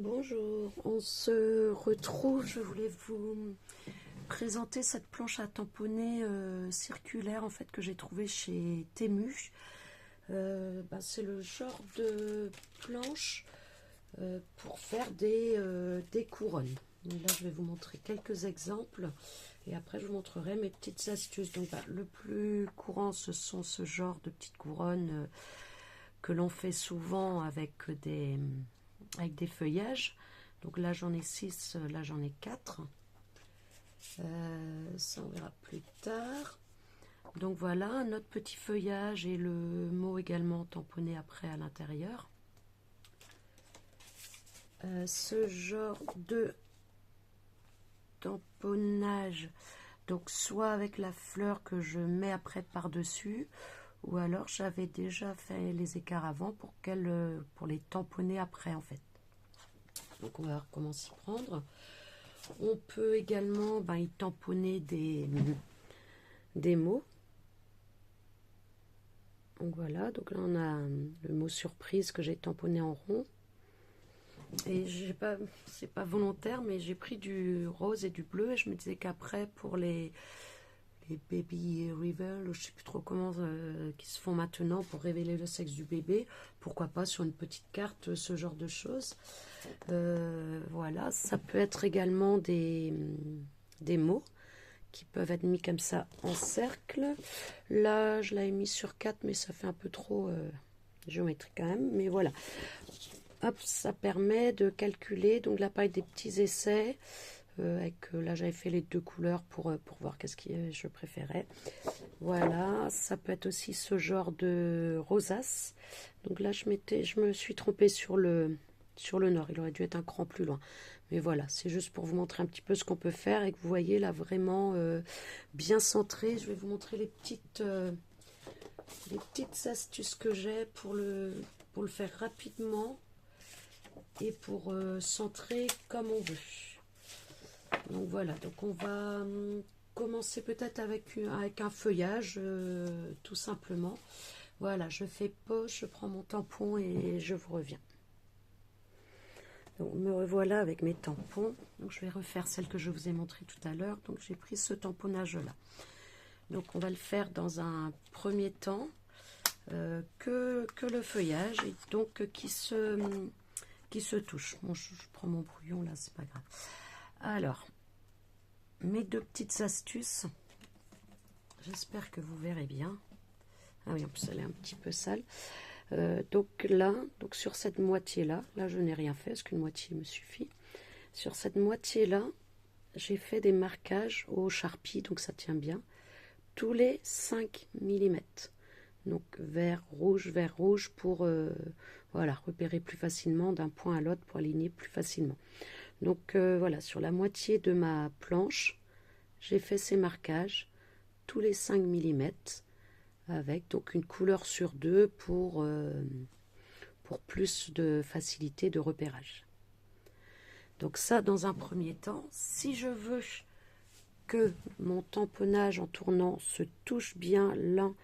Bonjour, on se retrouve. Je voulais vous présenter cette planche à tamponner circulaire en fait que j'ai trouvée chez Temu. C'est le genre de planche pour faire des couronnes. Donc là, je vais vous montrer quelques exemples et après je vous montrerai mes petites astuces. Donc le plus courant, ce sont ce genre de petites couronnes que l'on fait souvent avec des feuillages. Donc là j'en ai 6, là j'en ai 4. Ça on verra plus tard. Donc voilà, notre petit feuillage et le mot également tamponné après à l'intérieur. Ce genre de tamponnage, donc soit avec la fleur que je mets après par-dessus, ou alors j'avais déjà fait les écarts avant pour les tamponner après en fait. Donc on va voir comment s'y prendre. On peut également y tamponner des mots. Donc voilà, donc là on a le mot surprise que j'ai tamponné en rond. Et c'est pas volontaire, mais j'ai pris du rose et du bleu et je me disais qu'après pour les baby reveal, je sais plus trop comment qui se font maintenant pour révéler le sexe du bébé, pourquoi pas sur une petite carte, ce genre de choses. Voilà, ça peut être également des mots qui peuvent être mis comme ça en cercle. Là je l'avais mis sur 4, mais ça fait un peu trop géométrique quand même, mais voilà. Hop, ça permet de calculer, donc là pareil des petits essais là j'avais fait les deux couleurs pour voir qu'est-ce que je préférais. Voilà, ça peut être aussi ce genre de rosace. Donc là je me suis trompée sur le nord, il aurait dû être un cran plus loin. Mais voilà, c'est juste pour vous montrer un petit peu ce qu'on peut faire et que vous voyez là vraiment bien centré. Je vais vous montrer les petites astuces que j'ai pour le faire rapidement et pour centrer comme on veut. Donc voilà, donc on va commencer peut-être avec un feuillage tout simplement. Voilà, je fais pause, je prends mon tampon et je vous reviens. Donc me revoilà avec mes tampons. Donc je vais refaire celle que je vous ai montrée tout à l'heure. Donc j'ai pris ce tamponnage là. Donc on va le faire dans un premier temps que le feuillage et donc qui se touche. Bon, je prends mon brouillon là, c'est pas grave. Alors, mes deux petites astuces. J'espère que vous verrez bien. Ah oui, en plus elle est un petit peu sale. Donc là, sur cette moitié-là, là je n'ai rien fait, parce qu'une moitié me suffit. Sur cette moitié-là, j'ai fait des marquages au Sharpie, donc ça tient bien, tous les 5 mm. Donc vert, rouge, pour voilà, repérer plus facilement d'un point à l'autre, pour aligner plus facilement. Donc voilà, sur la moitié de ma planche, j'ai fait ces marquages tous les 5 mm avec donc une couleur sur deux pour plus de facilité de repérage. Donc ça, dans un premier temps, si je veux que mon tamponnage en tournant se touche bien l'un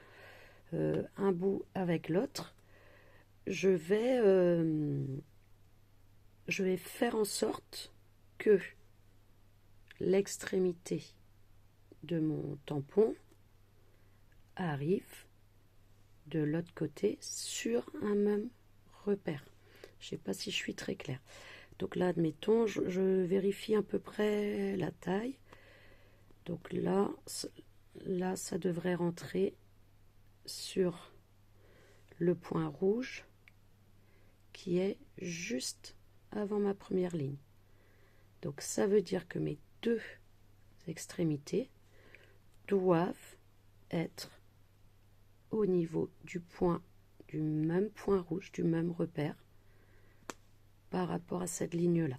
un bout avec l'autre, je vais faire en sorte que l'extrémité de mon tampon arrive de l'autre côté sur un même repère. Je ne sais pas si je suis très claire. Donc là, admettons, je vérifie à peu près la taille. Donc là, ça devrait rentrer sur le point rouge qui est juste avant ma première ligne. Donc ça veut dire que mes deux extrémités doivent être au niveau du même point rouge, du même repère par rapport à cette ligne-là.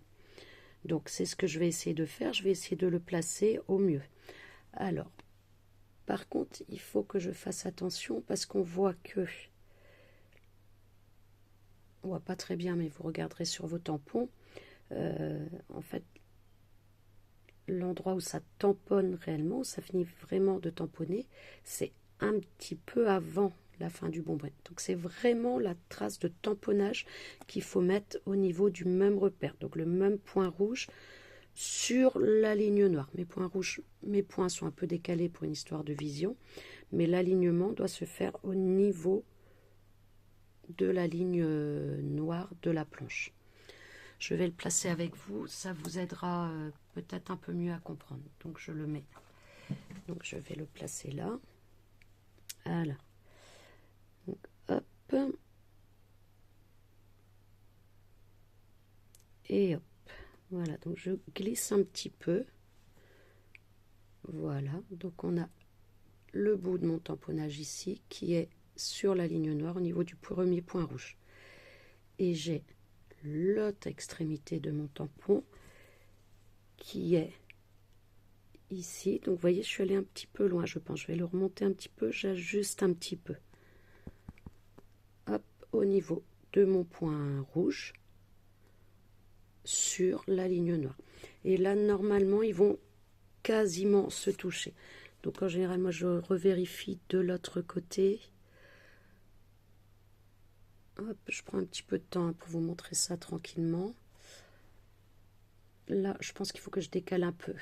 Donc c'est ce que je vais essayer de faire, je vais essayer de le placer au mieux. Alors, par contre, il faut que je fasse attention parce qu'on voit que, on voit pas très bien, mais vous regarderez sur vos tampons, en fait, l'endroit où ça tamponne réellement, où ça finit vraiment de tamponner, c'est un petit peu avant la fin du bombrin. Donc c'est vraiment la trace de tamponnage qu'il faut mettre au niveau du même repère. Donc le même point rouge sur la ligne noire. Mes points sont un peu décalés pour une histoire de vision, mais l'alignement doit se faire au niveau de la ligne noire de la planche. Je vais le placer avec vous, ça vous aidera peut-être un peu mieux à comprendre. Donc je le mets. Donc je vais le placer là. Voilà. Donc, hop. Et hop. Voilà, donc je glisse un petit peu. Voilà, donc on a le bout de mon tamponnage ici qui est sur la ligne noire au niveau du premier point rouge. Et j'ai l'autre extrémité de mon tampon qui est ici. Donc vous voyez, je suis allée un petit peu loin, je pense. Je vais le remonter un petit peu, j'ajuste un petit peu. Hop, au niveau de mon point rouge sur la ligne noire. Et là, normalement, ils vont quasiment se toucher. Donc en général, moi, je revérifie de l'autre côté. Hop, je prends un petit peu de temps pour vous montrer ça tranquillement. Là, je pense qu'il faut que je décale un peu.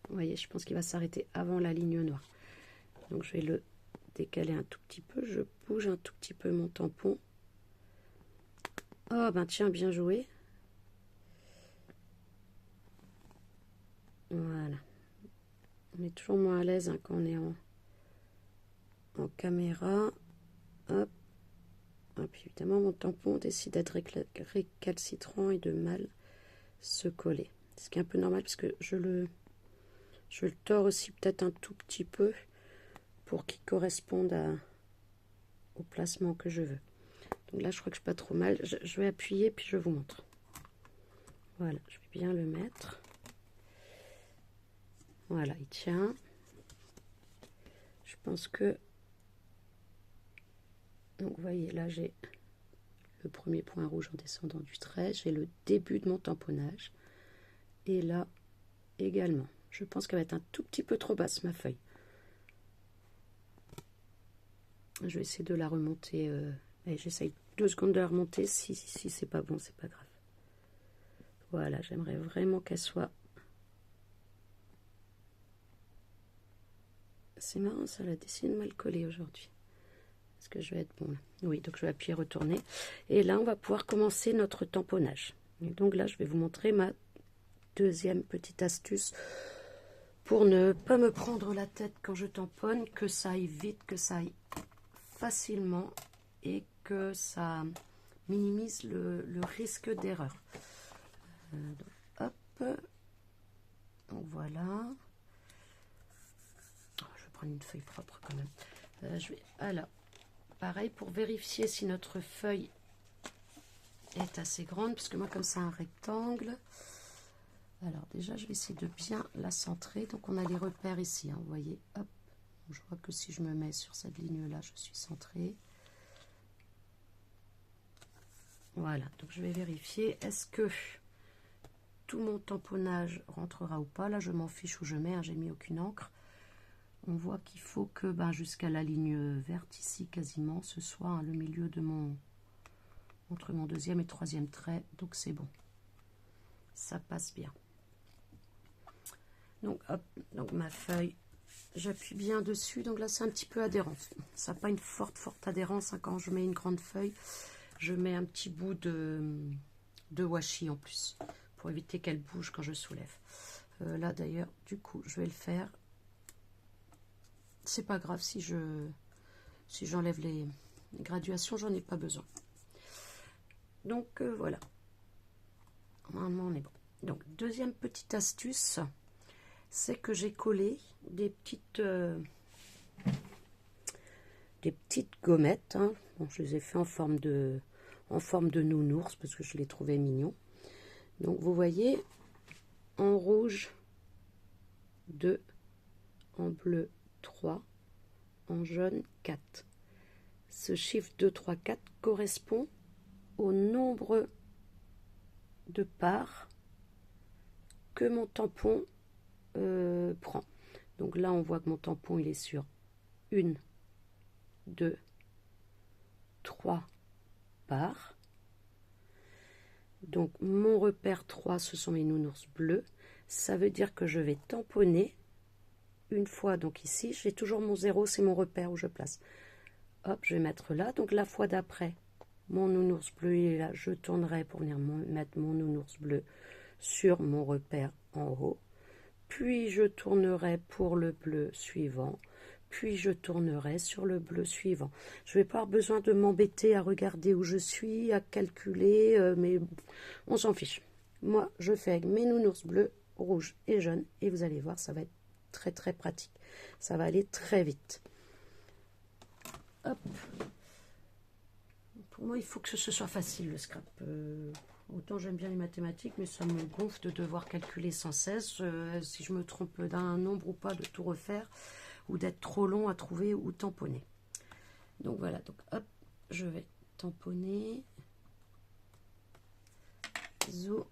Vous voyez, je pense qu'il va s'arrêter avant la ligne noire. Donc je vais le décaler un tout petit peu. Je bouge un tout petit peu mon tampon. Oh ben tiens, bien joué. Voilà. On est toujours moins à l'aise hein, quand on est en caméra. Hop. Et puis évidemment, mon tampon décide d'être récalcitrant et de mal se coller. Ce qui est un peu normal parce que je le tords aussi peut-être un tout petit peu pour qu'il corresponde au placement que je veux. Donc là, je crois que je suis pas trop mal. Je vais appuyer puis je vous montre. Voilà, je vais bien le mettre. Voilà, il tient. Je pense que... Donc vous voyez, là j'ai le premier point rouge en descendant du trait. J'ai le début de mon tamponnage. Et là également. Je pense qu'elle va être un tout petit peu trop basse, ma feuille. Je vais essayer de la remonter. Allez, j'essaye 2 secondes de la remonter. Si c'est pas bon, c'est pas grave. Voilà, j'aimerais vraiment qu'elle soit... C'est marrant, ça la dessine mal collée aujourd'hui. Est-ce que je vais être bon là? Oui, donc je vais appuyer retourner. Et là, on va pouvoir commencer notre tamponnage. Et donc là, je vais vous montrer ma deuxième petite astuce pour ne pas me prendre la tête quand je tamponne, que ça aille vite, que ça aille facilement et que ça minimise le risque d'erreur. Hop, donc voilà. Je vais prendre une feuille propre quand même. Alors, pareil pour vérifier si notre feuille est assez grande, puisque moi comme c'est un rectangle. Alors déjà, je vais essayer de bien la centrer. Donc on a les repères ici, hein, vous voyez. Hop, je vois que si je me mets sur cette ligne-là, je suis centrée. Voilà, donc je vais vérifier, est-ce que tout mon tamponnage rentrera ou pas. Là, je m'en fiche où je mets, hein, j'ai mis aucune encre. On voit qu'il faut que jusqu'à la ligne verte ici, quasiment, ce soit hein, le milieu de entre mon deuxième et troisième trait. Donc c'est bon, ça passe bien. Donc hop, donc ma feuille, j'appuie bien dessus. Donc là, c'est un petit peu adhérent. Ça n'a pas une forte adhérence hein, quand je mets une grande feuille. Je mets un petit bout de washi en plus pour éviter qu'elle bouge quand je soulève. Là d'ailleurs, du coup, je vais le faire. C'est pas grave si j'enlève les graduations, j'en ai pas besoin. Donc voilà. Normalement, on est bon. Donc deuxième petite astuce, c'est que j'ai collé des petites gommettes. Hein. Bon, je les ai fait en forme de nounours parce que je les trouvais mignons. Donc vous voyez, en rouge 2, en bleu 3, en jaune 4. Ce chiffre 2, 3, 4 correspond au nombre de parts que mon tampon prend. Donc là, on voit que mon tampon, il est sur 1, 2, 3 parts. Donc mon repère 3, ce sont mes nounours bleus. Ça veut dire que je vais tamponner une fois. Donc ici, j'ai toujours mon 0, c'est mon repère où je place. Hop, je vais mettre là. Donc la fois d'après, mon nounours bleu il est là. Je tournerai pour venir mettre mon nounours bleu sur mon repère en haut. Puis je tournerai pour le bleu suivant. Puis je tournerai sur le bleu suivant. Je ne vais pas avoir besoin de m'embêter à regarder où je suis, à calculer, mais on s'en fiche. Moi, je fais avec mes nounours bleus, rouges et jaunes, et vous allez voir, ça va être très très pratique. Ça va aller très vite. Hop. Pour moi, il faut que ce soit facile, le scrap. Autant j'aime bien les mathématiques, mais ça me gonfle de devoir calculer sans cesse. Si je me trompe d'un nombre ou pas, de tout refaire, ou d'être trop long à trouver ou tamponner. Donc voilà, donc hop, je vais tamponner. Zo.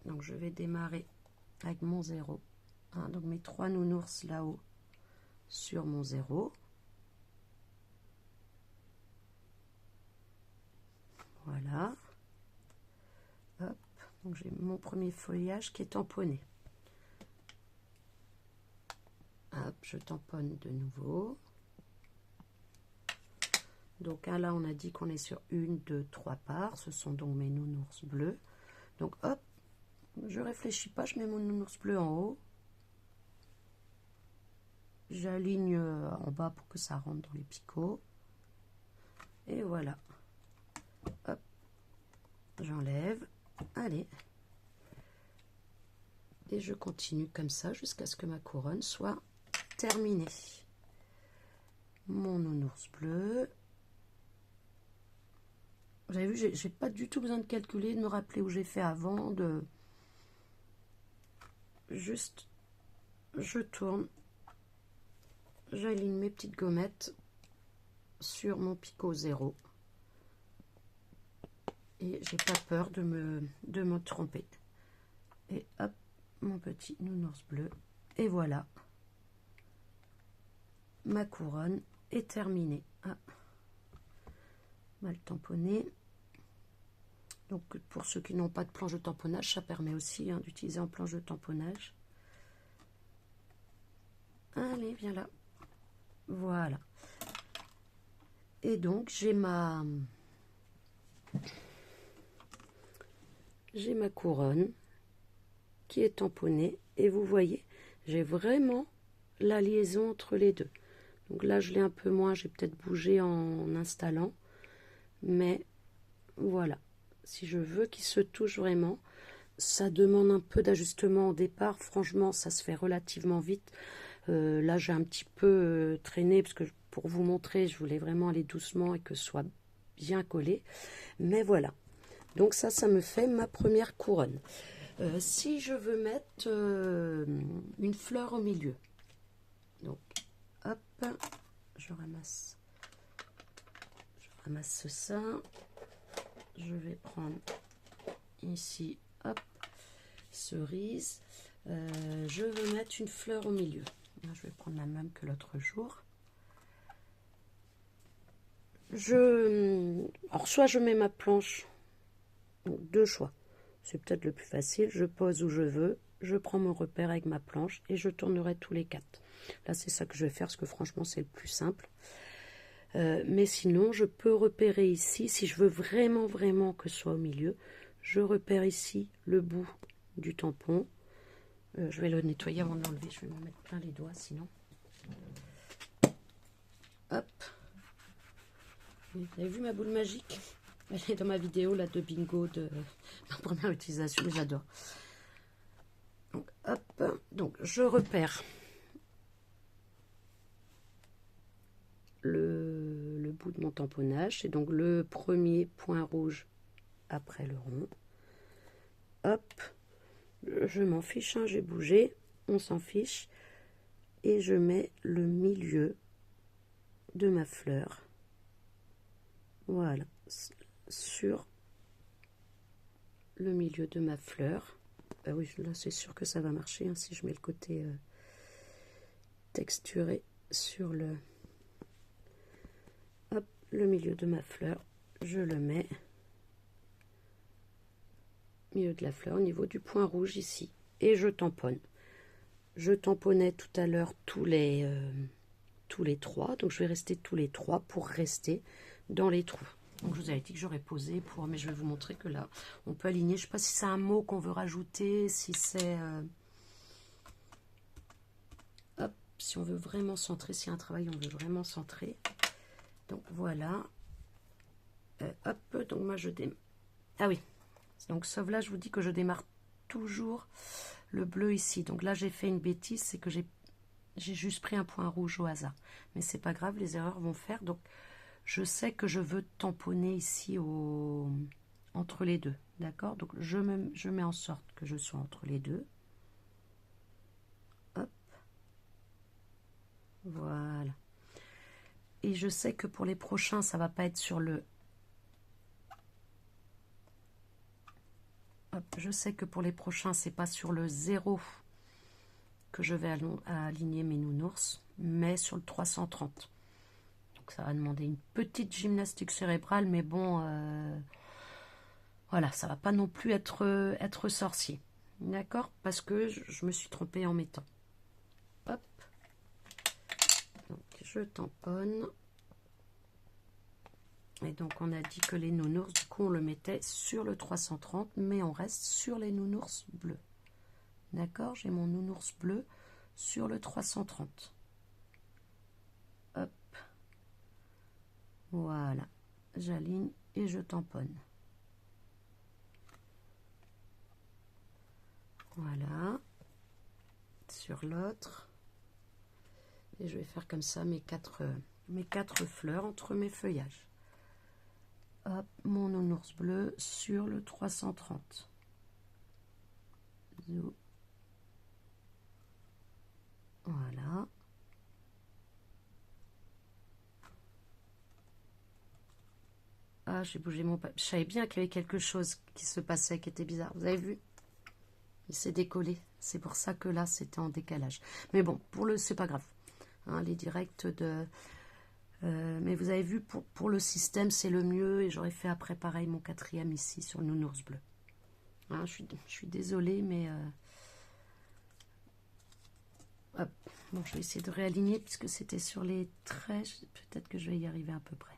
Donc je vais démarrer avec mon 0. Hein, donc mes 3 nounours là-haut sur mon 0. Voilà. Hop, donc j'ai mon premier feuillage qui est tamponné. Hop, je tamponne de nouveau. Donc là, on a dit qu'on est sur 1, 2, 3 parts. Ce sont donc mes nounours bleus. Donc hop, je réfléchis pas, je mets mon nounours bleu en haut. J'aligne en bas pour que ça rentre dans les picots. Et voilà. Hop, j'enlève. Allez. Et je continue comme ça jusqu'à ce que ma couronne soit terminée. Mon nounours bleu. Vous avez vu, j'ai pas du tout besoin de calculer, de me rappeler où j'ai fait avant, de juste je tourne, j'aligne mes petites gommettes sur mon picot 0 et j'ai pas peur de me tromper. Et hop, mon petit nounours bleu, et voilà, ma couronne est terminée. Ah, mal tamponné. Donc pour ceux qui n'ont pas de planche de tamponnage, ça permet aussi d'utiliser en planche de tamponnage. Allez, viens là. Voilà. Et donc j'ai ma couronne qui est tamponnée. Et vous voyez, j'ai vraiment la liaison entre les deux. Donc là, je l'ai un peu moins, j'ai peut-être bougé en installant. Mais voilà. Si je veux qu'il se touche vraiment, ça demande un peu d'ajustement au départ. Franchement, ça se fait relativement vite. Là, j'ai un petit peu traîné parce que pour vous montrer, je voulais vraiment aller doucement et que ce soit bien collé. Mais voilà. Donc ça me fait ma première couronne. Si je veux mettre une fleur au milieu, donc hop, je ramasse ça. Je vais prendre ici, hop, cerise. Je veux mettre une fleur au milieu. Là, je vais prendre la même que l'autre jour. Alors, soit je mets ma planche, donc deux choix. C'est peut-être le plus facile. Je pose où je veux, je prends mon repère avec ma planche et je tournerai tous les 4. Là, c'est ça que je vais faire parce que franchement, c'est le plus simple. Mais sinon, je peux repérer ici, si je veux vraiment que ce soit au milieu, je repère ici le bout du tampon. Je vais le nettoyer avant de l'enlever, je vais m'en mettre plein les doigts sinon. Hop. Vous avez vu ma boule magique? Elle est dans ma vidéo là de bingo de ma première utilisation, mais j'adore. Donc hop, donc je repère le bout de mon tamponnage, c'est donc le premier point rouge après le rond. Hop, je m'en fiche, hein, j'ai bougé, on s'en fiche, et je mets le milieu de ma fleur, voilà, sur le milieu de ma fleur. Oui, là c'est sûr que ça va marcher, hein, si je mets le côté texturé sur le... Hop, le milieu de ma fleur, je le mets au milieu de la fleur, au niveau du point rouge ici, et je tamponne. Je tamponnais tout à l'heure tous les 3, donc je vais rester tous les 3 pour rester dans les trous. Donc je vous avais dit que j'aurais posé pour, mais je vais vous montrer que là, on peut aligner. Je ne sais pas si c'est un mot qu'on veut rajouter, si c'est... hop, si on veut vraiment centrer, si un travail on veut vraiment centrer. Donc voilà. Hop, donc moi je démarre. Ah oui, donc sauf là, je vous dis que je démarre toujours le bleu ici. Donc là, j'ai fait une bêtise, c'est que j'ai juste pris un point rouge au hasard. Mais c'est pas grave, les erreurs vont faire. Donc je sais que je veux tamponner ici entre les deux. D'accord? Donc je mets en sorte que je sois entre les deux. Hop. Voilà. Et je sais que pour les prochains, ça va pas être sur le... Hop, je sais que pour les prochains, c'est pas sur le 0 que je vais aligner mes nounours, mais sur le 330. Donc ça va demander une petite gymnastique cérébrale, mais bon, voilà, ça va pas non plus être sorcier. D'accord? Parce que je me suis trompée en mettant. Hop. Donc je tamponne. Et donc on a dit que les nounours, du coup on le mettait sur le 330, mais on reste sur les nounours bleus. D'accord? J'ai mon nounours bleu sur le 330. Hop. Voilà. J'aligne et je tamponne. Voilà. Sur l'autre. Et je vais faire comme ça mes quatre fleurs entre mes feuillages. Hop, mon nounours bleu sur le 330. Voilà. Ah, j'ai bougé mon papier. Je savais bien qu'il y avait quelque chose qui se passait, qui était bizarre. Vous avez vu? Il s'est décollé. C'est pour ça que là, c'était en décalage. Mais bon, c'est pas grave. Hein, les directs de... mais vous avez vu, pour le système, c'est le mieux. Et j'aurais fait après pareil mon 4e ici sur le nounours bleu. Hein, je suis désolée, mais... hop. Bon, je vais essayer de réaligner puisque c'était sur les traits. Peut-être que je vais y arriver à peu près.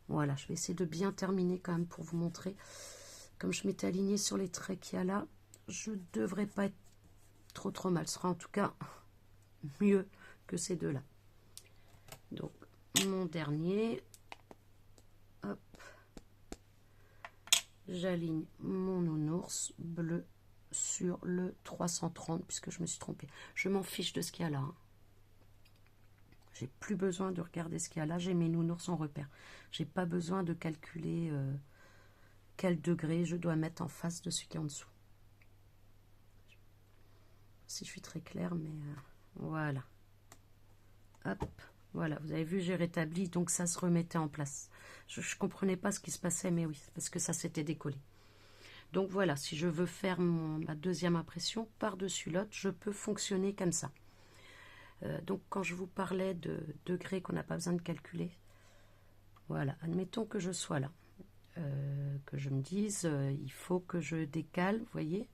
Voilà, je vais essayer de bien terminer quand même pour vous montrer. Comme je m'étais alignée sur les traits qu'il y a là, je ne devrais pas être trop mal. Ce sera en tout cas mieux que ces deux-là. Donc, mon dernier. Hop. J'aligne mon nounours bleu sur le 330 puisque je me suis trompée. Je m'en fiche de ce qu'il y a là. Hein. J'ai plus besoin de regarder ce qu'il y a là. J'ai mes nounours en repère. J'ai pas besoin de calculer quel degré je dois mettre en face de celui qui est en dessous. Si je suis très claire, mais voilà. Hop, voilà. Vous avez vu, j'ai rétabli, donc ça se remettait en place. Je ne comprenais pas ce qui se passait, mais oui, parce que ça s'était décollé. Donc voilà, si je veux faire ma deuxième impression par-dessus l'autre, je peux fonctionner comme ça. Donc quand je vous parlais de degrés qu'on n'a pas besoin de calculer, voilà, admettons que je sois là, que je me dise, il faut que je décale, vous voyez,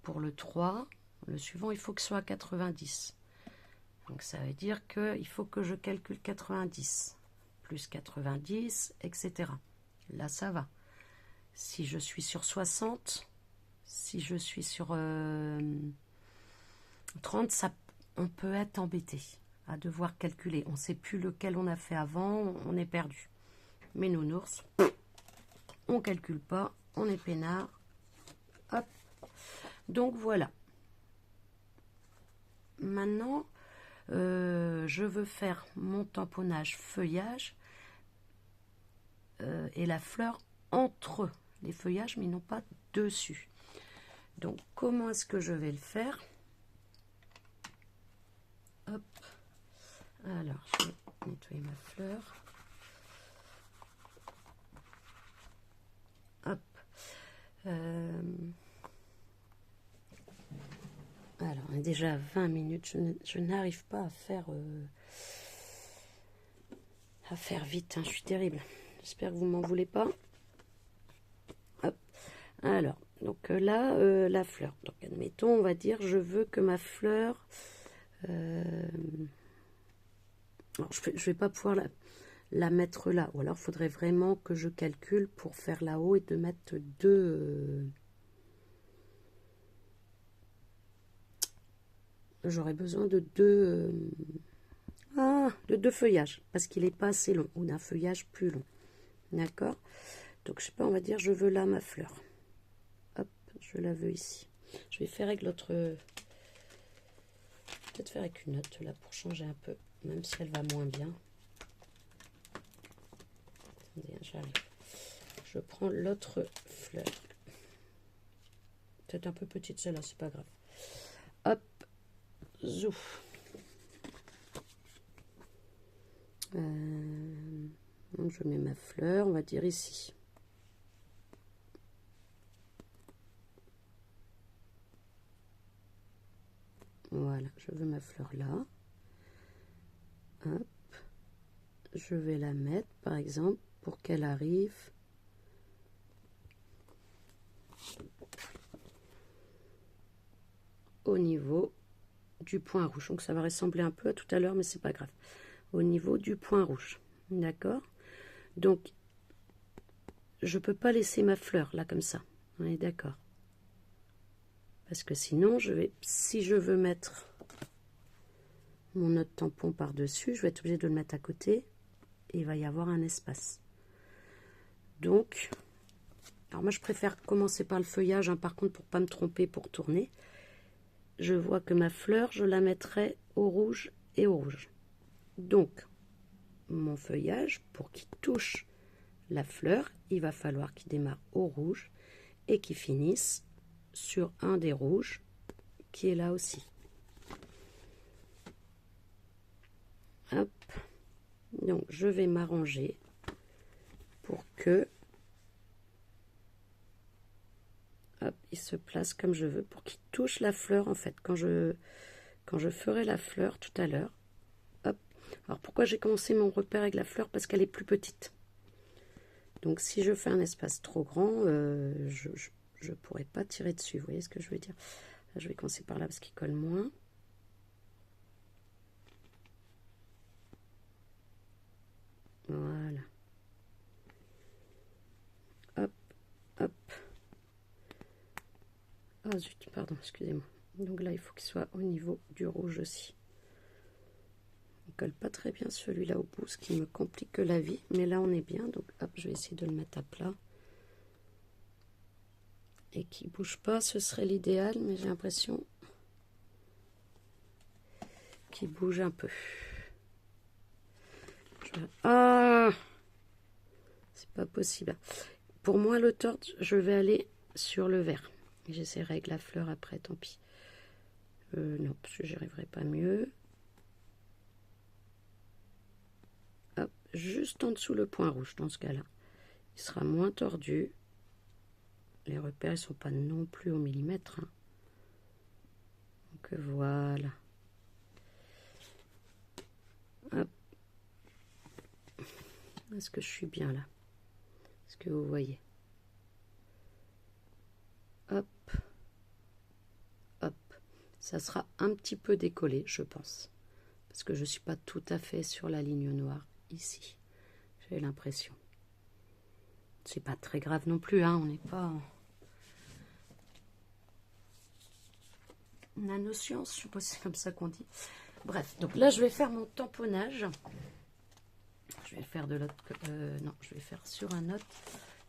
pour le 3, le suivant, il faut que ce soit à 90. Donc ça veut dire qu'il faut que je calcule 90, plus 90, etc. Là, ça va. Si je suis sur 60, si je suis sur 30, ça on peut être embêté à devoir calculer. On ne sait plus lequel on a fait avant, on est perdu. Mais nounours, on ne calcule pas, on est peinard. Hop. Donc voilà. Maintenant, je veux faire mon tamponnage feuillage et la fleur entre les feuillages, mais non pas dessus. Donc, comment est-ce que je vais le faire? Hop. Alors, je vais nettoyer ma fleur. Hop. Alors, on est déjà à 20 minutes. Je n'arrive pas à faire... à faire vite, hein, je suis terrible. J'espère que vous m'en voulez pas. Hop. Alors, donc là, la fleur. Donc, admettons, on va dire, je veux que ma fleur... alors, je vais pas pouvoir la mettre là. Ou alors, il faudrait vraiment que je calcule pour faire là-haut et de mettre deux... J'aurais besoin de deux... de deux feuillages, parce qu'il n'est pas assez long, ou d'un feuillage plus long. D'accord? Donc, je sais pas, on va dire, je veux là ma fleur. Hop, je la veux ici. Je vais faire avec l'autre... Peut-être faire avec une autre, là, pour changer un peu, même si elle va moins bien. Attendez, j'arrive. Je prends l'autre fleur. Peut-être un peu petite, celle-là, c'est pas grave. Hop, zouf. Donc je mets ma fleur, on va dire ici. Voilà, je veux ma fleur là. Hop. Je vais la mettre, par exemple, pour qu'elle arrive au niveau du point rouge. Donc ça va ressembler un peu à tout à l'heure, mais c'est pas grave. Au niveau du point rouge. D'accord? Donc, je peux pas laisser ma fleur là comme ça. On est d'accord? Parce que sinon, si je veux mettre mon autre tampon par-dessus, je vais être obligée de le mettre à côté et il va y avoir un espace. Donc, alors moi je préfère commencer par le feuillage, hein, par contre pour pas me tromper pour tourner. Je vois que ma fleur, je la mettrai au rouge et au rouge. Donc, mon feuillage, pour qu'il touche la fleur, il va falloir qu'il démarre au rouge et qu'il finisse sur un des rouges qui est là aussi. Hop. Donc je vais m'arranger pour que hop, il se place comme je veux pour qu'il touche la fleur en fait quand je ferai la fleur tout à l'heure. Hop. Alors pourquoi j'ai commencé mon repère avec la fleur? Parce qu'elle est plus petite. Donc si je fais un espace trop grand, je pourrais pas tirer dessus. Vous voyez ce que je veux dire? Là, je vais commencer par là parce qu'il colle moins. Voilà. Hop, hop. Ah zut, pardon, excusez-moi. Donc là, il faut qu'il soit au niveau du rouge aussi. Il colle pas très bien celui-là au bout, ce qui me complique la vie. Mais là, on est bien. Donc hop, je vais essayer de le mettre à plat. Et qui bouge pas, ce serait l'idéal, mais j'ai l'impression qu'il bouge un peu. Ah, c'est pas possible. Pour moi, le tord, je vais aller sur le vert. J'essaierai avec la fleur après, tant pis. Non, parce que j'y arriverai pas mieux. Hop, juste en dessous le point rouge, dans ce cas-là. Il sera moins tordu. Les repères ne sont pas non plus au millimètre. Hein. Donc voilà. Hop. Est-ce que je suis bien là? Est-ce que vous voyez? Hop. Hop. Ça sera un petit peu décollé, je pense. Parce que je ne suis pas tout à fait sur la ligne noire ici. J'ai l'impression. C'est pas très grave non plus, hein. On n'est pas en nanoscience, je sais pas si c'est comme ça qu'on dit. Bref, donc là je vais faire mon tamponnage. Je vais le faire de l'autre non, je vais le faire sur un autre.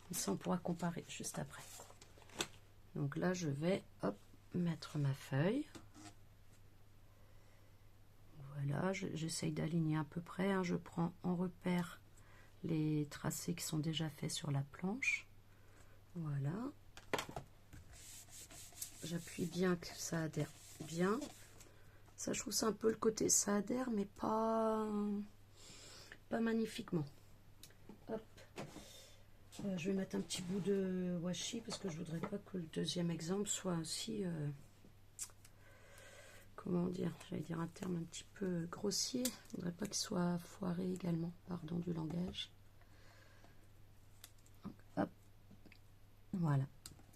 Comme ça on pourra comparer juste après. Donc là je vais hop mettre ma feuille. Voilà, j'essaye d'aligner à peu près. Hein. Je prends en repère les tracés qui sont déjà faits sur la planche. Voilà. J'appuie bien que ça adhère bien. Ça, je trouve ça un peu le côté, ça adhère, mais pas magnifiquement. Hop. Je vais mettre un petit bout de washi parce que je voudrais pas que le deuxième exemple soit aussi comment dire, j'allais dire un terme un petit peu grossier. Je ne voudrais pas qu'il soit foiré également, pardon du langage. Donc, hop, voilà.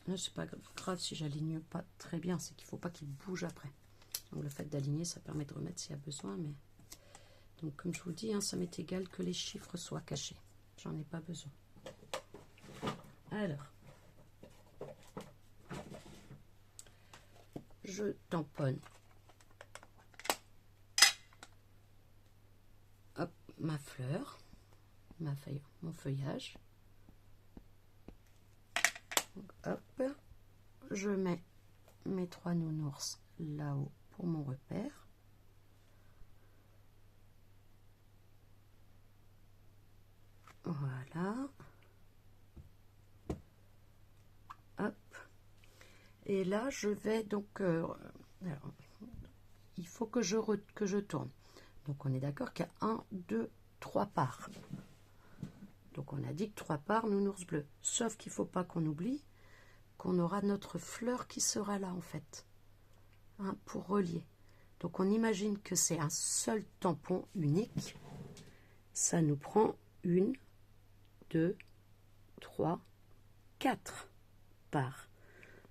Là, c'est pas grave si j'aligne pas très bien, c'est qu'il ne faut pas qu'il bouge après. Donc le fait d'aligner, ça permet de remettre s'il y a besoin, mais donc comme je vous dis, hein, ça m'est égal que les chiffres soient cachés. J'en ai pas besoin. Alors, je tamponne. Hop, ma fleur, mon feuillage. Donc, hop, je mets mes 3 nounours là-haut pour mon repère. Voilà. Hop. Et là, je vais donc... alors, il faut que je tourne. Donc, on est d'accord qu'il y a 1, 2, 3 parts. Donc, on a dit que 3 parts nounours bleu. Sauf qu'il ne faut pas qu'on oublie qu'on aura notre fleur qui sera là, en fait. Hein, pour relier. Donc, on imagine que c'est un seul tampon unique. Ça nous prend 1, 2, 3, 4 parts.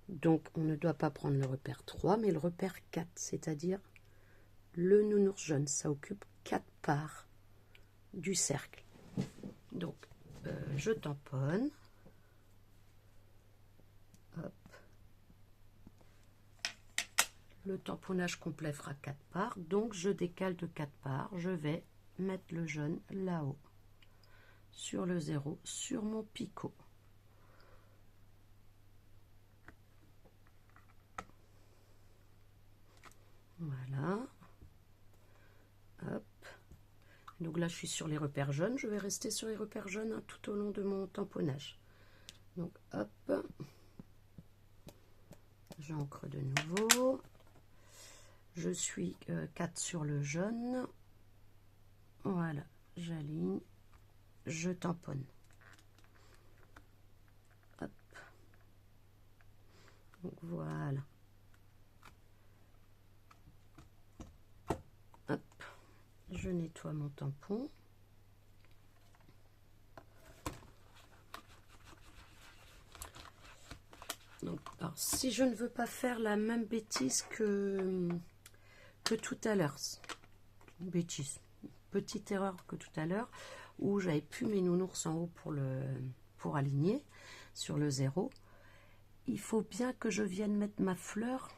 Donc, on ne doit pas prendre le repère 3, mais le repère 4, c'est-à-dire le nounours jaune. Ça occupe 4 parts du cercle. Donc, je tamponne. Hop. Le tamponnage complet fera 4 parts, donc je décale de 4 parts. Je vais mettre le jaune là-haut, sur le 0, sur mon picot. Voilà. Hop. Donc là, je suis sur les repères jaunes. Je vais rester sur les repères jaunes, hein, tout au long de mon tamponnage. Donc, hop. J'encre de nouveau. Je suis 4 sur le jaune. Voilà. J'aligne. Je tamponne. Hop. Donc, voilà. Hop. Je nettoie mon tampon. Donc, alors, si je ne veux pas faire la même bêtise que tout à l'heure, bêtise, petite erreur que tout à l'heure, où j'avais plus mes nounours en haut pour aligner sur le 0, il faut bien que je vienne mettre ma fleur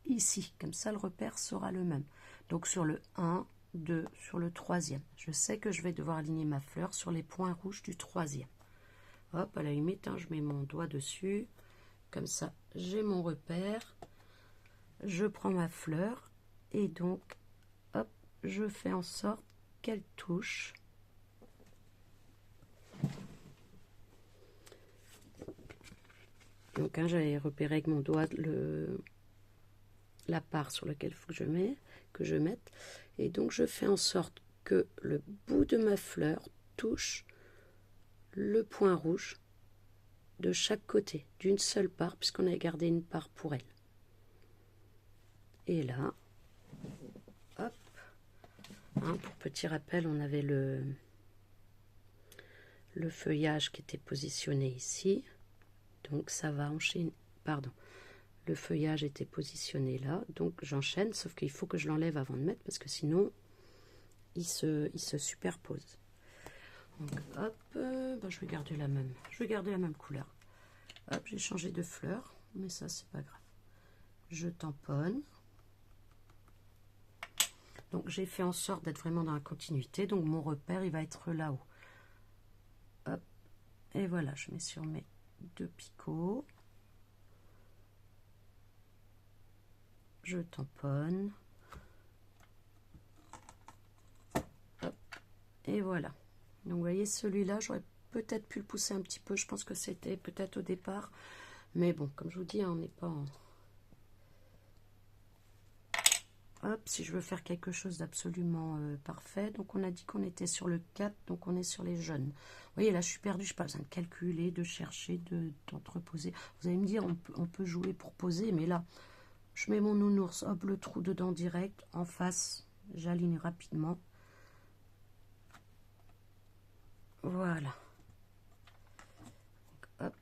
ici, comme ça le repère sera le même. Donc sur le 1, 2, sur le 3e, je sais que je vais devoir aligner ma fleur sur les points rouges du 3e. Hop, à la limite, hein, je mets mon doigt dessus, comme ça j'ai mon repère, je prends ma fleur et donc hop, je fais en sorte qu'elle touche donc hein, j'avais repéré avec mon doigt la part sur laquelle il faut que je mette et donc je fais en sorte que le bout de ma fleur touche le point rouge de chaque côté, d'une seule part, puisqu'on a gardé une part pour elle. Et là, hop, hein, pour petit rappel, on avait le feuillage qui était positionné ici, donc ça va enchaîner, pardon, le feuillage était positionné là, donc j'enchaîne, sauf qu'il faut que je l'enlève avant de mettre, parce que sinon, il se superpose. Donc hop, je vais garder la même couleur. Hop, j'ai changé de fleur, mais ça c'est pas grave. Je tamponne. Donc j'ai fait en sorte d'être vraiment dans la continuité, donc mon repère il va être là-haut. Hop, et voilà, je mets sur mes 2 picots. Je tamponne. Hop, et voilà. Donc vous voyez, celui-là, j'aurais peut-être pu le pousser un petit peu. Je pense que c'était peut-être au départ. Mais bon, comme je vous dis, hein, on n'est pas en... Hop, si je veux faire quelque chose d'absolument parfait. Donc on a dit qu'on était sur le 4, donc on est sur les jaunes. Vous voyez, là je suis perdue, je n'ai pas besoin de calculer, de chercher, d'entreposer. Vous allez me dire, on peut jouer pour poser, mais là, Je mets mon nounours, hop, le trou dedans direct, en face, j'aligne rapidement. Voilà. Hop.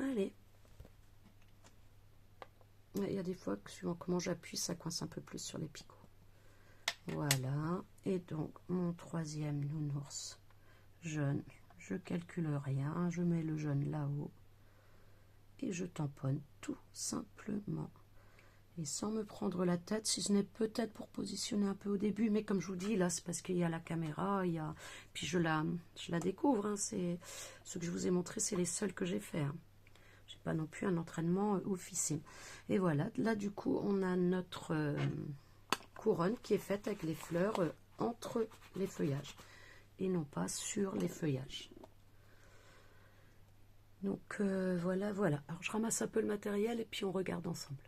Allez. Il y a des fois que suivant comment j'appuie, ça coince un peu plus sur les picots. Voilà. Et donc, mon troisième nounours jaune. Je calcule rien, je mets le jaune là-haut. Et je tamponne tout simplement. Et sans me prendre la tête, si ce n'est peut-être pour positionner un peu au début, mais comme je vous dis, là, c'est parce qu'il y a la caméra, il y a... puis je la découvre, hein, c'est ce que je vous ai montré, c'est les seuls que j'ai fait. Hein. J'ai pas non plus un entraînement oufissime. Et voilà, là, du coup, on a notre couronne qui est faite avec les fleurs entre les feuillages, et non pas sur les feuillages. Donc, voilà, voilà. Alors, je ramasse un peu le matériel, et puis on regarde ensemble.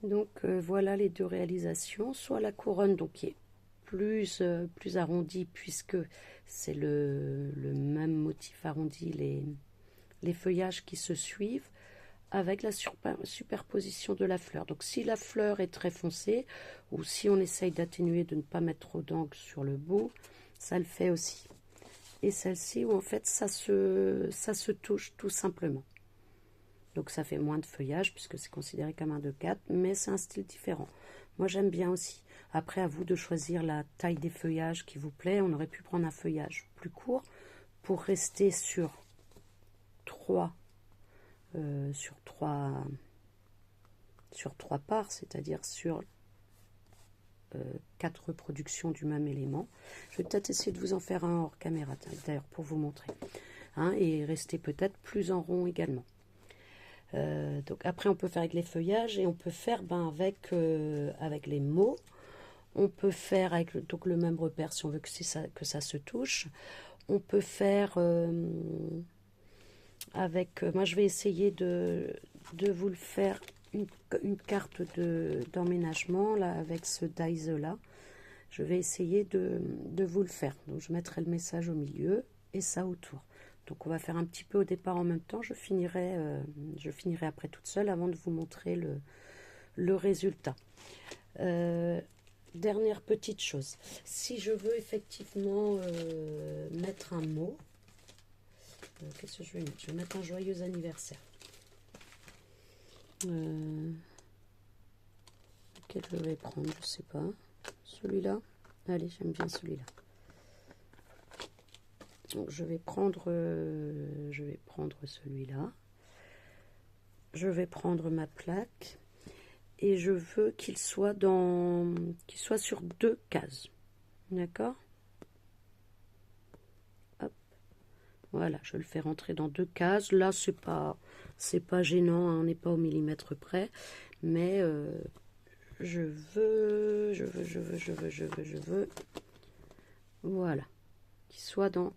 Donc voilà les deux réalisations, soit la couronne donc qui est plus arrondie puisque c'est le même motif arrondi, les feuillages qui se suivent avec la superposition de la fleur. Donc si la fleur est très foncée ou si on essaye d'atténuer, de ne pas mettre trop d'encre sur le bout, ça le fait aussi. Et celle-ci où en fait ça se touche tout simplement. Donc ça fait moins de feuillage puisque c'est considéré comme un 2-4, mais c'est un style différent. Moi j'aime bien aussi. Après à vous de choisir la taille des feuillages qui vous plaît. On aurait pu prendre un feuillage plus court pour rester sur trois parts, c'est-à-dire sur 4 reproductions du même élément. Je vais peut-être essayer de vous en faire un hors caméra d'ailleurs pour vous montrer. Hein, et rester peut-être plus en rond également. Donc après on peut faire avec les feuillages et on peut faire avec les mots, on peut faire avec donc le même repère si on veut que ça se touche, on peut faire avec, moi je vais essayer de vous le faire une carte d'emménagement là avec ce dies là, je vais essayer de vous le faire, donc je mettrai le message au milieu et ça autour. Donc on va faire un petit peu au départ en même temps, je finirai après toute seule avant de vous montrer le résultat. Dernière petite chose, si je veux effectivement mettre un mot, qu'est-ce que je vais mettre? Je vais mettre un joyeux anniversaire. Lequel je vais prendre, je sais pas. Celui-là? Allez, j'aime bien celui-là. Donc, je vais prendre celui-là. Je vais prendre ma plaque et je veux qu'il soit sur 2 cases. D'accord? Hop. Voilà, je le fais rentrer dans 2 cases. Là, c'est pas gênant, hein, on n'est pas au millimètre près, mais je veux, voilà, qu'il soit dans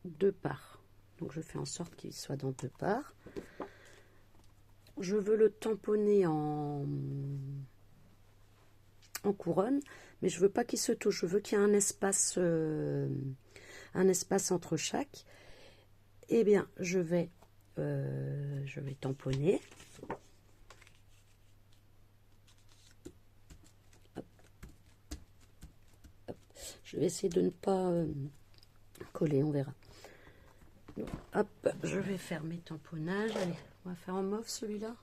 2 parts. Donc je fais en sorte qu'il soit dans 2 parts. Je veux le tamponner en couronne, mais je veux pas qu'il se touche. Je veux qu'il y ait un espace entre chaque. Eh bien, je vais tamponner. Hop. Hop. Je vais essayer de ne pas coller, on verra. Donc, hop, je vais faire mes tamponnages. Allez, on va faire en mauve celui-là.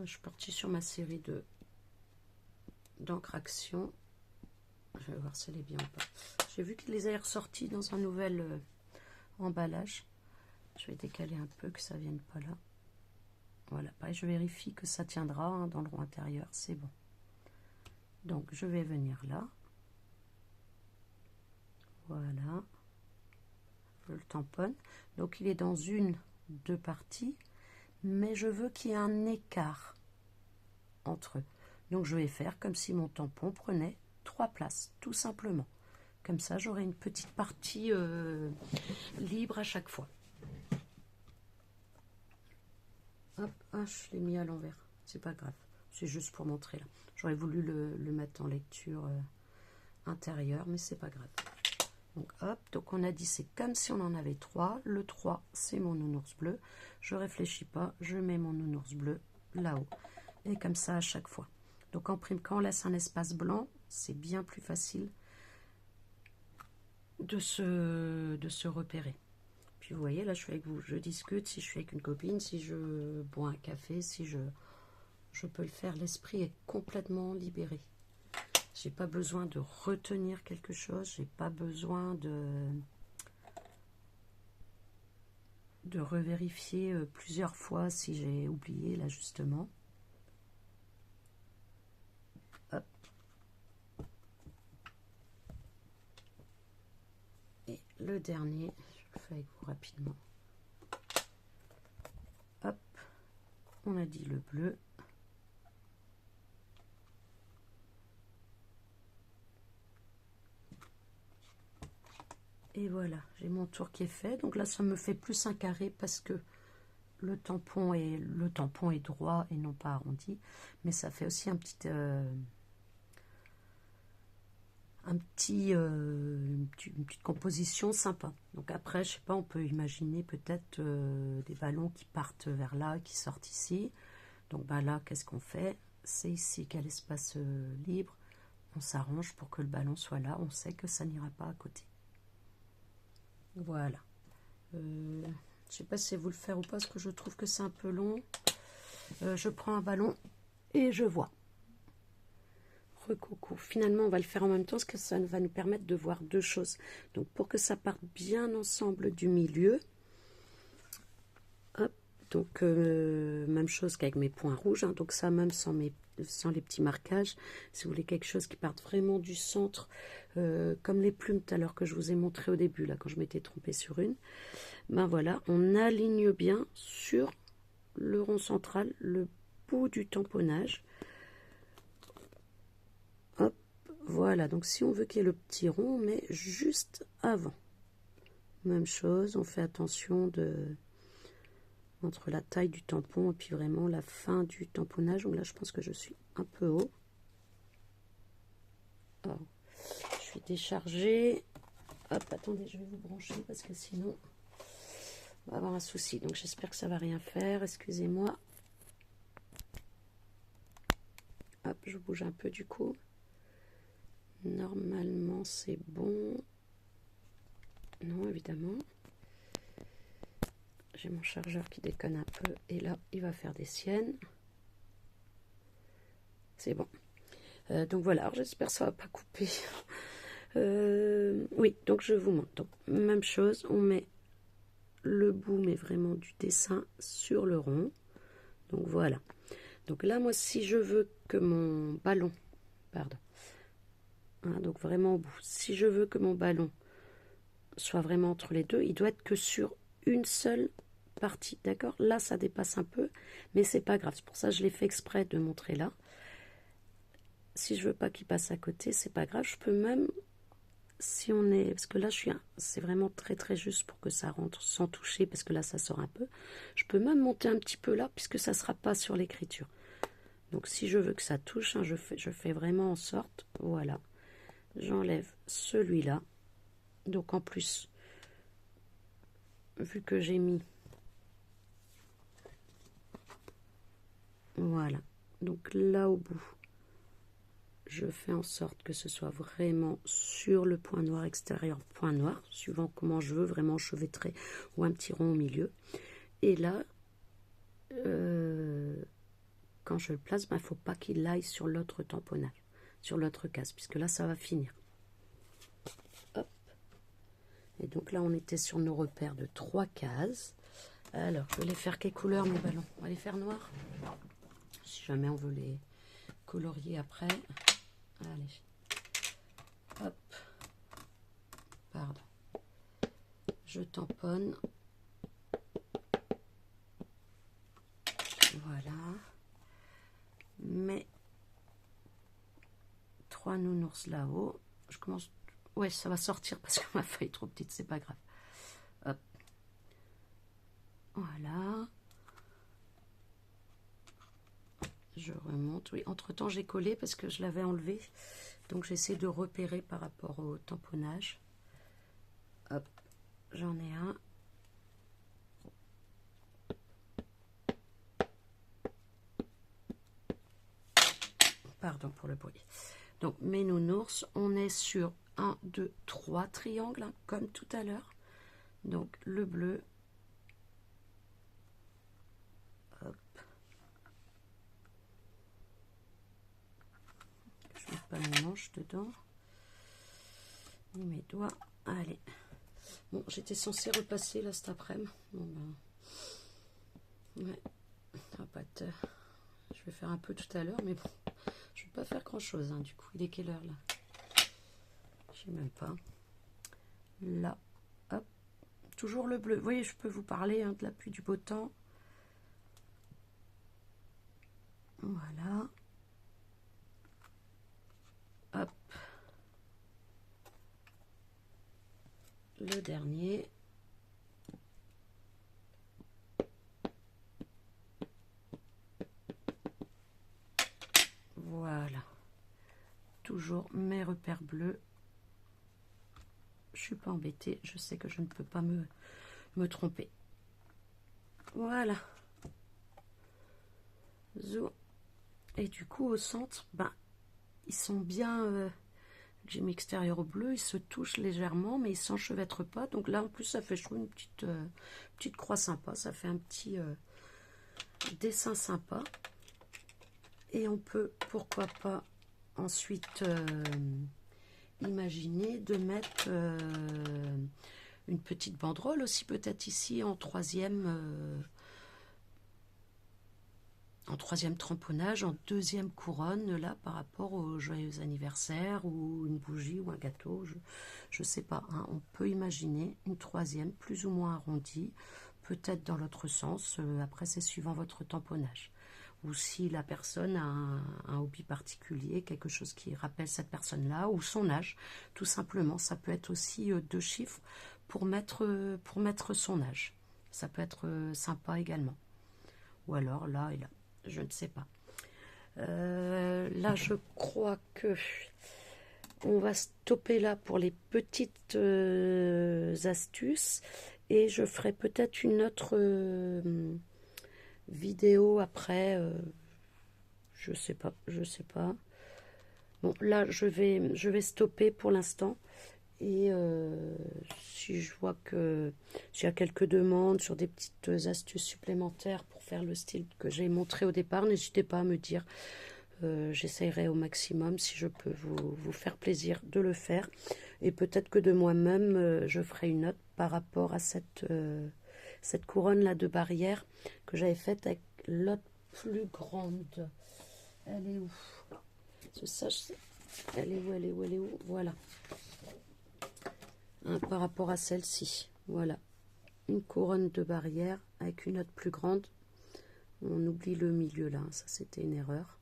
Je suis partie sur ma série d'encre action. Je vais voir si elle est bien ou pas. J'ai vu qu'il les a ressortis dans un nouvel emballage. Je vais décaler un peu que ça vienne pas là. Voilà, pareil, je vérifie que ça tiendra hein, dans le rond intérieur, c'est bon. Donc je vais venir là. Voilà. Je le tamponne. Donc il est dans 2 parties, mais je veux qu'il y ait un écart entre eux. Donc je vais faire comme si mon tampon prenait 3 places, tout simplement. Comme ça, j'aurai une petite partie libre à chaque fois. Hop, ah, je l'ai mis à l'envers. C'est pas grave. C'est juste pour montrer là. J'aurais voulu le mettre en lecture intérieure, mais c'est pas grave. Donc hop, donc on a dit c'est comme si on en avait 3. Le 3 c'est mon nounours bleu. Je réfléchis pas, je mets mon nounours bleu là-haut. Et comme ça à chaque fois. Donc quand on laisse un espace blanc, c'est bien plus facile de se repérer. Puis vous voyez, là je suis avec vous, je discute, si je suis avec une copine, si je bois un café, si je peux le faire, l'esprit est complètement libéré. J'ai pas besoin de retenir quelque chose, j'ai pas besoin de revérifier plusieurs fois si j'ai oublié l'ajustement. Hop. Et le dernier, je le fais avec vous rapidement. Hop, on a dit le bleu. Et voilà, j'ai mon tour qui est fait. Donc là, ça me fait plus un carré parce que le tampon est droit et non pas arrondi. Mais ça fait aussi une petite composition sympa. Donc après, je sais pas, on peut imaginer peut-être des ballons qui partent vers là, qui sortent ici. Donc bah là, qu'est-ce qu'on fait? C'est ici qu'il y a l'espace libre. On s'arrange pour que le ballon soit là. On sait que ça n'ira pas à côté. Voilà. Je sais pas si c'est vous le faire ou pas, parce que je trouve que c'est un peu long. Je prends un ballon et je vois. Recoucou. Finalement, on va le faire en même temps, parce que ça va nous permettre de voir deux choses. Donc, pour que ça parte bien ensemble du milieu. Hop. Donc, même chose qu'avec mes points rouges. Hein, donc, ça même sans les petits marquages. Si vous voulez quelque chose qui parte vraiment du centre, comme les plumes tout à l'heure que je vous ai montré au début, là, quand je m'étais trompée sur une. Ben voilà, on aligne bien sur le rond central, le bout du tamponnage. Hop, voilà. Donc, si on veut qu'il y ait le petit rond, on met juste avant. Même chose, on fait attention entre la taille du tampon et puis vraiment la fin du tamponnage. Donc là, je pense que je suis un peu haut. Alors, je suis déchargée. Hop, attendez, je vais vous brancher parce que sinon, on va avoir un souci. Donc, j'espère que ça va rien faire. Excusez-moi. Hop, je bouge un peu du coup. Normalement, c'est bon. Non, évidemment. J'ai mon chargeur qui déconne un peu. Et là, il va faire des siennes. C'est bon. Donc voilà, j'espère que ça va pas couper. Oui, donc je vous montre. Donc, même chose, on met le bout, mais vraiment du dessin sur le rond. Donc voilà. Donc là, moi, si je veux que mon ballon, pardon, hein, donc vraiment au bout, si je veux que mon ballon soit vraiment entre les deux, il doit être que sur une seule partie, d'accord? Là, ça dépasse un peu, mais c'est pas grave. C'est pour ça que je l'ai fait exprès de montrer là. Si je veux pas qu'il passe à côté, c'est pas grave. Je peux même, si on est, parce que là, c'est vraiment très très juste pour que ça rentre sans toucher, parce que là, ça sort un peu. Je peux même monter un petit peu là, puisque ça sera pas sur l'écriture. Donc, si je veux que ça touche, hein, je fais vraiment en sorte, voilà. J'enlève celui-là. Donc, en plus, vu que j'ai mis, voilà. Donc, là au bout, je fais en sorte que ce soit vraiment sur le point noir extérieur, point noir, suivant comment je veux, vraiment chevêtré ou un petit rond au milieu. Et là, quand je le place, il ne faut pas qu'il aille sur l'autre tamponnage, sur l'autre case, puisque là, ça va finir. Hop. Et donc là, on était sur nos repères de 3 cases. Alors, je vais les faire quelle couleur, mes ballons? On va les faire noirs, si jamais on veut les colorier après. Allez, hop, pardon, je tamponne, voilà, mets 3 nounours là-haut, je commence, ouais, ça va sortir parce que ma feuille est trop petite, c'est pas grave, hop, voilà, je remonte, oui, entre temps j'ai collé parce que je l'avais enlevé, donc j'essaie de repérer par rapport au tamponnage. j'en ai un. Pardon pour le bruit. Donc mes nounours, on est sur 1, 2, 3 triangles, hein, comme tout à l'heure. Donc le bleu. Hop. Je mets pas mes manches dedans. Ni mes doigts. Allez. Bon, j'étais censée repasser là cet après-midi. Bon, ben, ouais. Ah, pas de... Je vais faire un peu tout à l'heure, mais bon, je vais pas faire grand chose. Hein, du coup, il est quelle heure là? Je sais même pas. Là, hop, toujours le bleu. Vous voyez, je peux vous parler hein, de la pluie du beau temps. Voilà. Hop. Le dernier. Voilà. Toujours mes repères bleus. Je suis pas embêtée. Je sais que je ne peux pas me tromper. Voilà. Zou. Et du coup, au centre, ben, ils sont bien... j'ai mis extérieur au bleu, ils se touchent légèrement, mais ils s'enchevêtrent pas. Donc là, en plus, ça fait, je trouve, une petite croix sympa. Ça fait un petit dessin sympa. Et on peut, pourquoi pas, ensuite imaginer de mettre une petite banderole aussi, peut-être ici, en troisième tamponnage, en deuxième couronne, là, par rapport au joyeux anniversaire, ou une bougie, ou un gâteau, je sais pas. Hein, on peut imaginer une troisième, plus ou moins arrondie, peut-être dans l'autre sens. Après, c'est suivant votre tamponnage. Ou si la personne a un hobby particulier, quelque chose qui rappelle cette personne-là, ou son âge, tout simplement. Ça peut être aussi 2 chiffres pour mettre son âge. Ça peut être sympa également. Ou alors là et là, je ne sais pas. Là, je crois que on va stopper là pour les petites astuces. Et je ferai peut-être une autre... vidéo après, je sais pas. Bon, là, je vais stopper pour l'instant. Et si je vois que s'il y a quelques demandes sur des petites astuces supplémentaires pour faire le style que j'ai montré au départ, n'hésitez pas à me dire. J'essaierai au maximum, si je peux vous faire plaisir, de le faire. Et peut-être que de moi-même, je ferai une note par rapport à cette couronne là de barrière que j'avais faite avec l'autre plus grande. Elle est où? Ça, elle est où? Voilà. Hein, par rapport à celle-ci. Voilà. Une couronne de barrière avec une autre plus grande. On oublie le milieu là. Ça, c'était une erreur.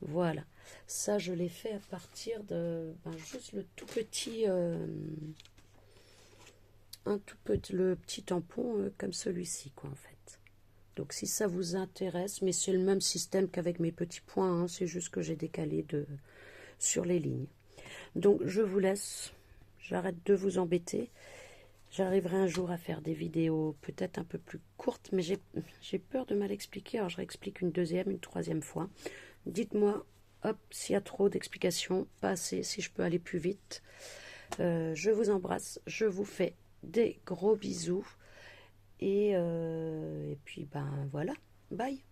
Voilà. Ça, je l'ai fait à partir de juste le tout petit... le petit tampon comme celui-ci, quoi, en fait. Donc, si ça vous intéresse, mais c'est le même système qu'avec mes petits points, hein, c'est juste que j'ai décalé sur les lignes. Donc, je vous laisse. J'arrête de vous embêter. J'arriverai un jour à faire des vidéos peut-être un peu plus courtes, mais j'ai peur de mal expliquer. Alors, je réexplique une deuxième, une troisième fois. Dites-moi, hop, s'il y a trop d'explications, pas assez, si je peux aller plus vite. Je vous embrasse, je vous fais des gros bisous. Et puis, voilà, bye.